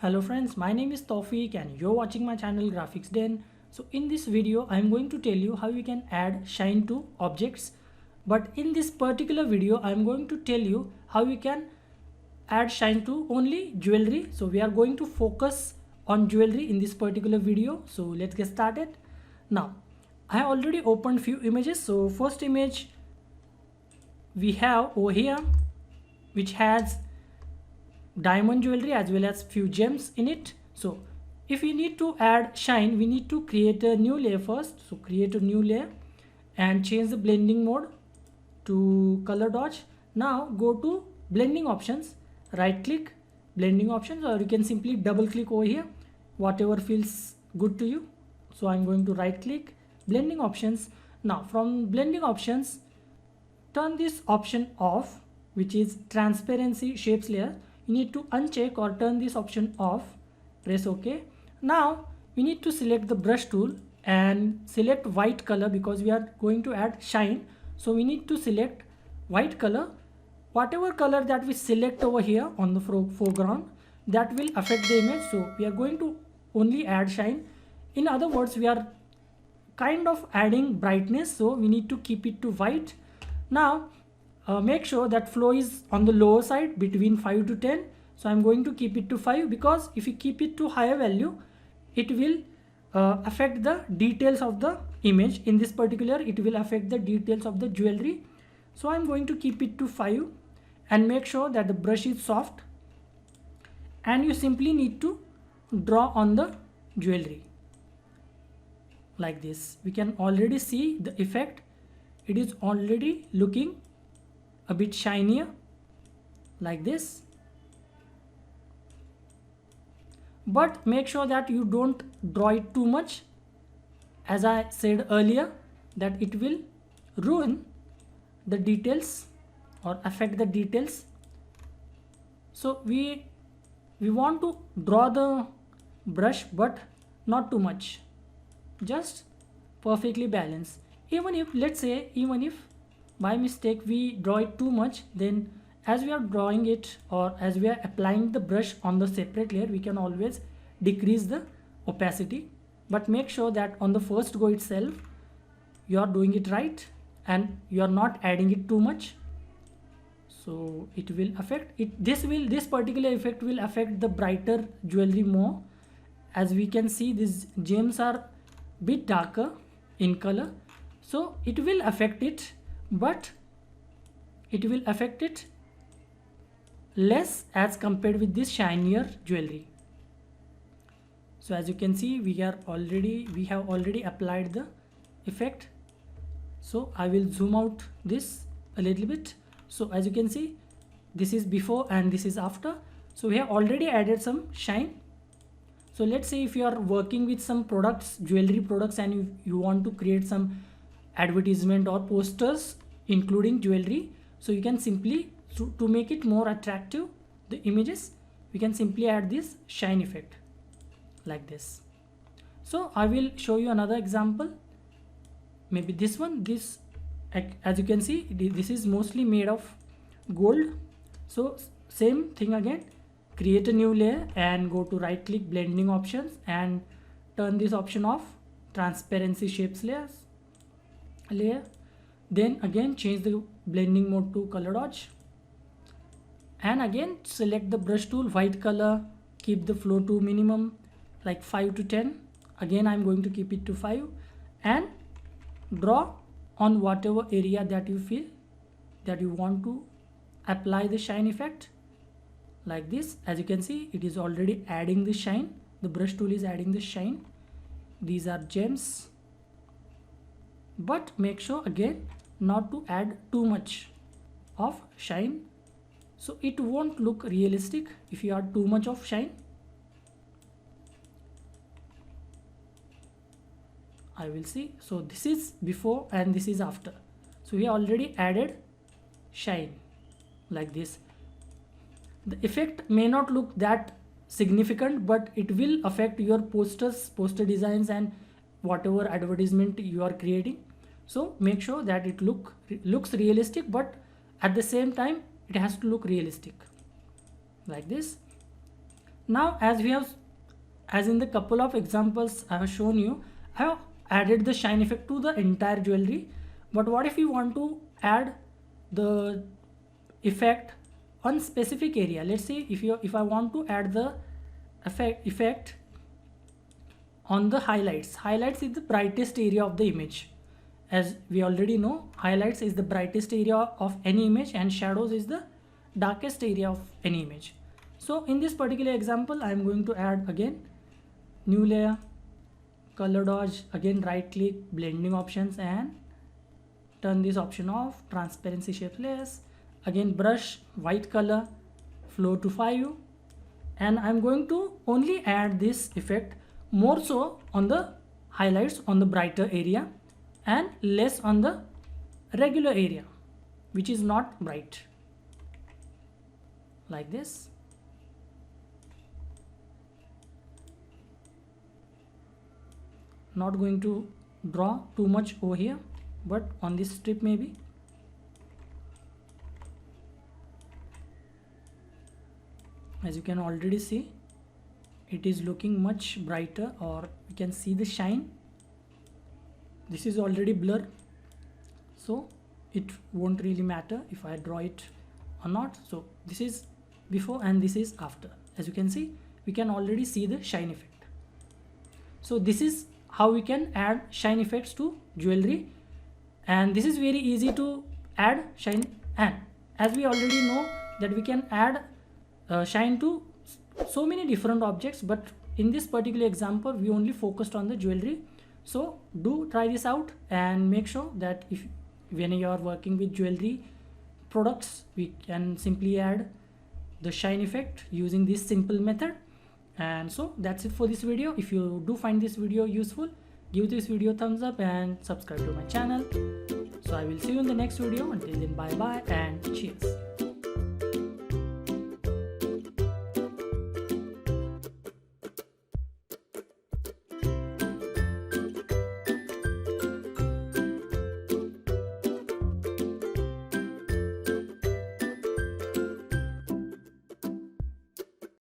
Hello friends, my name is Tawfiq and you're watching my channel Graphics Den. So in this video, I'm going to tell you how you can add shine to objects. But in this particular video, I'm going to tell you how you can add shine to only jewelry. So we are going to focus on jewelry in this particular video. So let's get started. Now, I already opened few images. So first image we have over here, which has diamond jewelry as well as few gems in it. So if we need to add shine, we need to create a new layer first. So create a new layer and change the blending mode to color dodge. Now go to blending options, right click blending options, or you can simply double click over here, whatever feels good to you. So I'm going to right click blending options. Now from blending options, turn this option off, which is transparency shapes layer. You need to uncheck or turn this option off, press OK. Now we need to select the brush tool and select white color because we are going to add shine. So we need to select white color. Whatever color that we select over here on the foreground, that will affect the image. So we are going to only add shine. In other words, we are kind of adding brightness, so we need to keep it to white. Now make sure that flow is on the lower side between 5 to 10. So I'm going to keep it to 5 because if you keep it to higher value, it will affect the details of the image. In this particular, it will affect the details of the jewelry. So I'm going to keep it to 5 and make sure that the brush is soft, and you simply need to draw on the jewelry like this. We can already see the effect. It is already looking a bit shinier like this, but make sure that you don't draw it too much. As I said earlier, that it will ruin the details or affect the details. So we want to draw the brush, but not too much, just perfectly balanced. Even if, let's say, even if by mistake we draw it too much, then as we are drawing it or as we are applying the brush on the separate layer, we can always decrease the opacity. But make sure that on the first go itself you are doing it right and you are not adding it too much, so it will affect it. This particular effect will affect the brighter jewelry more. As we can see, these gems are bit darker in color, so it will affect it, but it will affect it less as compared with this shinier jewelry. So as you can see, we have already applied the effect. So I will zoom out this a little bit. So as you can see, this is before and this is after. So we have already added some shine. So let's say if you are working with some products, jewelry products, and you want to create some advertisement or posters including jewelry, so you can simply, to make it more attractive, the images, we can simply add this shine effect like this. So I will show you another example, maybe this one. This, as you can see, this is mostly made of gold. So same thing again, create a new layer and go to right click blending options and turn this option off, transparency shapes layer. Then again change the blending mode to color dodge, and again select the brush tool, white color, keep the flow to minimum like 5 to 10. Again I'm going to keep it to 5 and draw on whatever area that you feel that you want to apply the shine effect like this. As you can see, it is already adding the shine. The brush tool is adding the shine. These are gems, but make sure again not to add too much of shine, so it won't look realistic if you add too much of shine. I will see. So this is before and this is after. So we already added shine like this. The effect may not look that significant, but it will affect your poster designs and whatever advertisement you are creating. So make sure that it looks realistic, but at the same time it has to look realistic like this. Now as in the couple of examples I have shown you, I have added the shine effect to the entire jewelry. But what if you want to add the effect on specific area? Let's say if I want to add the effect on the highlights. Highlights is the brightest area of the image. As we already know, highlights is the brightest area of any image and shadows is the darkest area of any image. So in this particular example, I am going to add again new layer, color dodge, again right click, blending options, and turn this option off, transparency shape layers, again brush, white color, flow to 5, and I'm going to only add this effect more so on the highlights on the brighter area and less on the regular area which is not bright, like this. Not going to draw too much over here, but on this strip maybe. As you can already see, it is looking much brighter, or you can see the shine. This is already blurred, so it won't really matter if I draw it or not. So this is before and this is after. As you can see, we can already see the shine effect. So this is how we can add shine effects to jewelry, and this is very easy to add shine. And as we already know that we can add shine to so many different objects, but in this particular example we only focused on the jewelry. So do try this out and make sure that if when you are working with jewelry products, we can simply add the shine effect using this simple method. And so that's it for this video. If you do find this video useful, give this video a thumbs up and subscribe to my channel. So I will see you in the next video. Until then, bye bye and cheers.